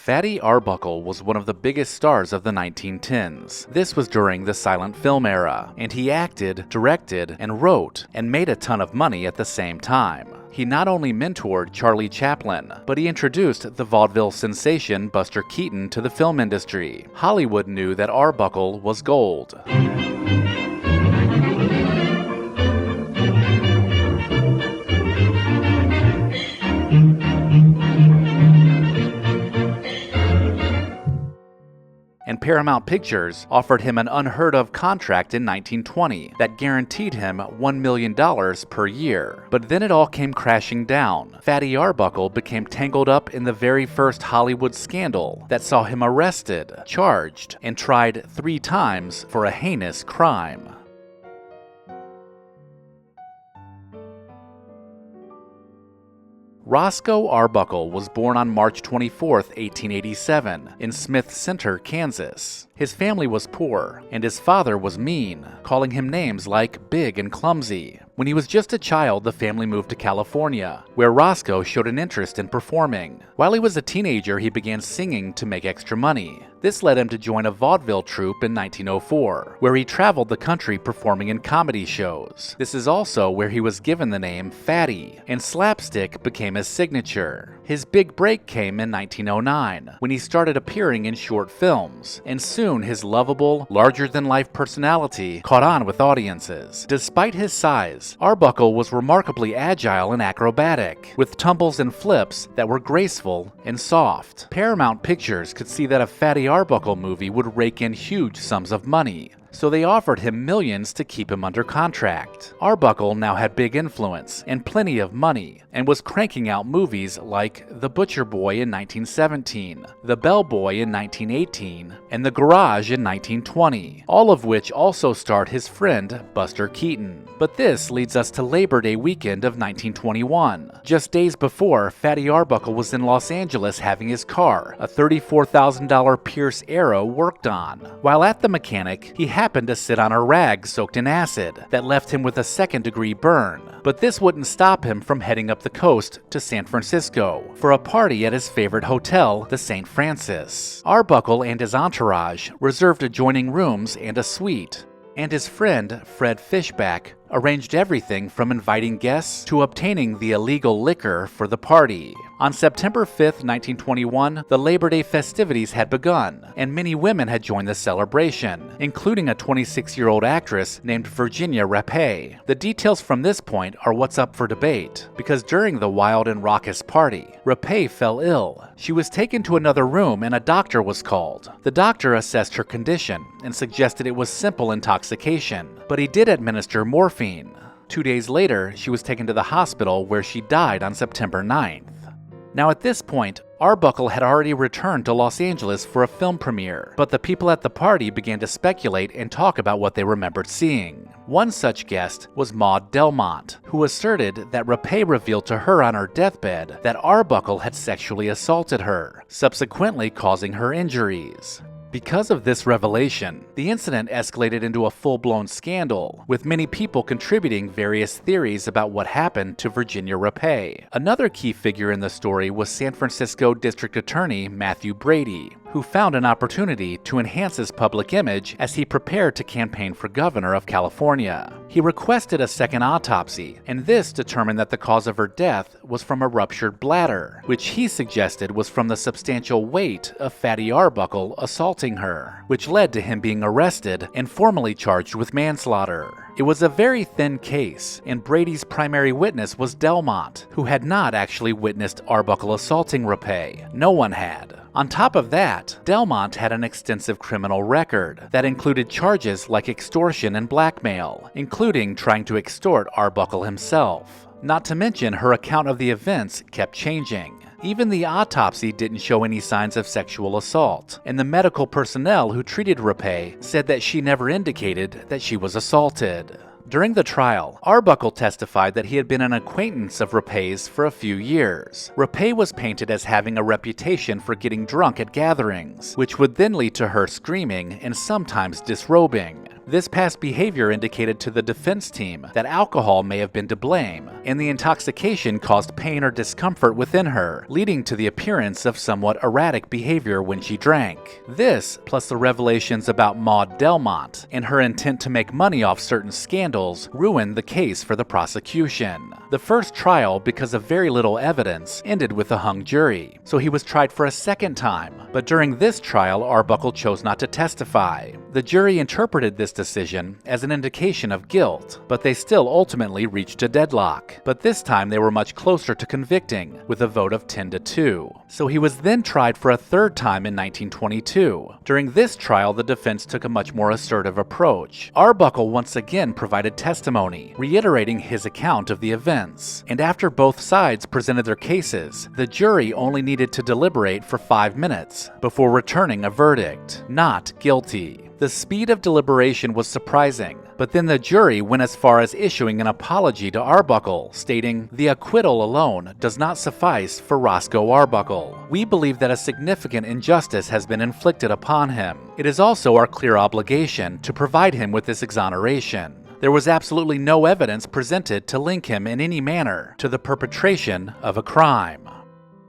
Fatty Arbuckle was one of the biggest stars of the 1910s. This was during the silent film era, and he acted, directed, and wrote, and made a ton of money at the same time. He not only mentored Charlie Chaplin, but he introduced the vaudeville sensation Buster Keaton to the film industry. Hollywood knew that Arbuckle was gold. And Paramount Pictures offered him an unheard of contract in 1920 that guaranteed him $1 million per year. But then it all came crashing down. Fatty Arbuckle became tangled up in the very first Hollywood scandal that saw him arrested, charged, and tried 3 times for a heinous crime. Roscoe Arbuckle was born on March 24, 1887, in Smith Center, Kansas. His family was poor, and his father was mean, calling him names like big and clumsy. When he was just a child, the family moved to California, where Roscoe showed an interest in performing. While he was a teenager, he began singing to make extra money. This led him to join a vaudeville troupe in 1904, where he traveled the country performing in comedy shows. This is also where he was given the name Fatty, and slapstick became his signature. His big break came in 1909, when he started appearing in short films, and soon his lovable, larger-than-life personality caught on with audiences. Despite his size, Arbuckle was remarkably agile and acrobatic, with tumbles and flips that were graceful and soft. Paramount Pictures could see that a Fatty Arbuckle movie would rake in huge sums of money, so they offered him millions to keep him under contract. Arbuckle now had big influence and plenty of money, and was cranking out movies like The Butcher Boy in 1917, The Bellboy in 1918, and The Garage in 1920, all of which also starred his friend Buster Keaton. But this leads us to Labor Day weekend of 1921. Just days before, Fatty Arbuckle was in Los Angeles having his car, a $34,000 Pierce Arrow, worked on. While at the mechanic, he happened to sit on a rag soaked in acid that left him with a second-degree burn. But this wouldn't stop him from heading up the coast to San Francisco for a party at his favorite hotel, the St. Francis. Arbuckle and his entourage reserved adjoining rooms and a suite, and his friend, Fred Fishback, arranged everything from inviting guests to obtaining the illegal liquor for the party. On September 5, 1921, the Labor Day festivities had begun, and many women had joined the celebration, including a 26-year-old actress named Virginia Rappe. The details from this point are what's up for debate, because during the wild and raucous party, Rappe fell ill. She was taken to another room and a doctor was called. The doctor assessed her condition and suggested it was simple intoxication, but he did administer morphine. 2 days later, she was taken to the hospital where she died on September 9th. Now at this point, Arbuckle had already returned to Los Angeles for a film premiere, but the people at the party began to speculate and talk about what they remembered seeing. One such guest was Maud Delmont, who asserted that Rappe revealed to her on her deathbed that Arbuckle had sexually assaulted her, subsequently causing her injuries. Because of this revelation, the incident escalated into a full-blown scandal, with many people contributing various theories about what happened to Virginia Rappe. Another key figure in the story was San Francisco District Attorney Matthew Brady, who found an opportunity to enhance his public image as he prepared to campaign for governor of California. He requested a second autopsy, and this determined that the cause of her death was from a ruptured bladder, which he suggested was from the substantial weight of Fatty Arbuckle assaulting her, which led to him being arrested and formally charged with manslaughter. It was a very thin case, and Brady's primary witness was Delmont, who had not actually witnessed Arbuckle assaulting Rappe. No one had. On top of that, Delmont had an extensive criminal record that included charges like extortion and blackmail, including trying to extort Arbuckle himself. Not to mention, her account of the events kept changing. Even the autopsy didn't show any signs of sexual assault, and the medical personnel who treated Rappe said that she never indicated that she was assaulted. During the trial, Arbuckle testified that he had been an acquaintance of Rappe's for a few years. Rappe was painted as having a reputation for getting drunk at gatherings, which would then lead to her screaming and sometimes disrobing. This past behavior indicated to the defense team that alcohol may have been to blame, and the intoxication caused pain or discomfort within her, leading to the appearance of somewhat erratic behavior when she drank. This, plus the revelations about Maud Delmont and her intent to make money off certain scandals, ruined the case for the prosecution. The first trial, because of very little evidence, ended with a hung jury, so he was tried for a second time, but during this trial, Arbuckle chose not to testify. The jury interpreted this decision as an indication of guilt, but they still ultimately reached a deadlock. But this time they were much closer to convicting, with a vote of 10-2. So he was then tried for a third time in 1922. During this trial, the defense took a much more assertive approach. Arbuckle once again provided testimony, reiterating his account of the events. And after both sides presented their cases, the jury only needed to deliberate for 5 minutes before returning a verdict: not guilty. The speed of deliberation was surprising, but then the jury went as far as issuing an apology to Arbuckle, stating, "The acquittal alone does not suffice for Roscoe Arbuckle. We believe that a significant injustice has been inflicted upon him. It is also our clear obligation to provide him with this exoneration." There was absolutely no evidence presented to link him in any manner to the perpetration of a crime.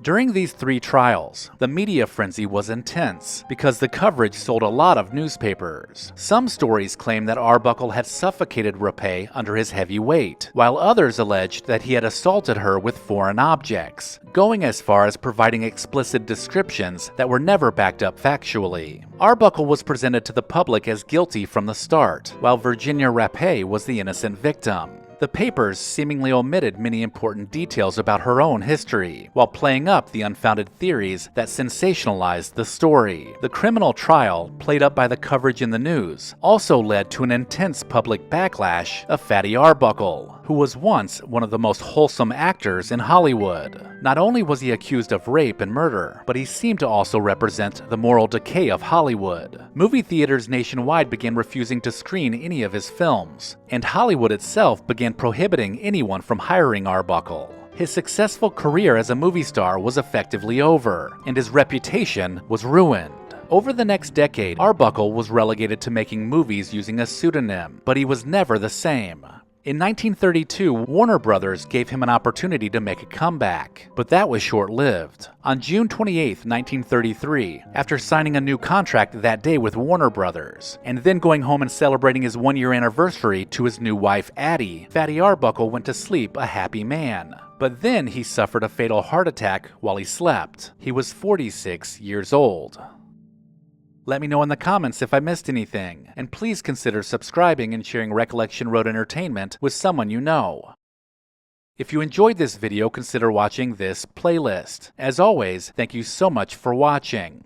During these 3 trials, the media frenzy was intense because the coverage sold a lot of newspapers. Some stories claim that Arbuckle had suffocated Rapé under his heavy weight, while others alleged that he had assaulted her with foreign objects, going as far as providing explicit descriptions that were never backed up factually. Arbuckle was presented to the public as guilty from the start, while Virginia Rapé was the innocent victim. The papers seemingly omitted many important details about her own history, while playing up the unfounded theories that sensationalized the story. The criminal trial, played up by the coverage in the news, also led to an intense public backlash of Fatty Arbuckle, who was once one of the most wholesome actors in Hollywood. Not only was he accused of rape and murder, but he seemed to also represent the moral decay of Hollywood. Movie theaters nationwide began refusing to screen any of his films, and Hollywood itself began prohibiting anyone from hiring Arbuckle. His successful career as a movie star was effectively over, and his reputation was ruined. Over the next decade, Arbuckle was relegated to making movies using a pseudonym, but he was never the same. In 1932, Warner Brothers gave him an opportunity to make a comeback, but that was short-lived. On June 28, 1933, after signing a new contract that day with Warner Brothers, and then going home and celebrating his 1-year anniversary to his new wife, Addie, Fatty Arbuckle went to sleep a happy man. But then he suffered a fatal heart attack while he slept. He was 46 years old. Let me know in the comments if I missed anything, and please consider subscribing and sharing Recollection Road Entertainment with someone you know. If you enjoyed this video, consider watching this playlist. As always, thank you so much for watching.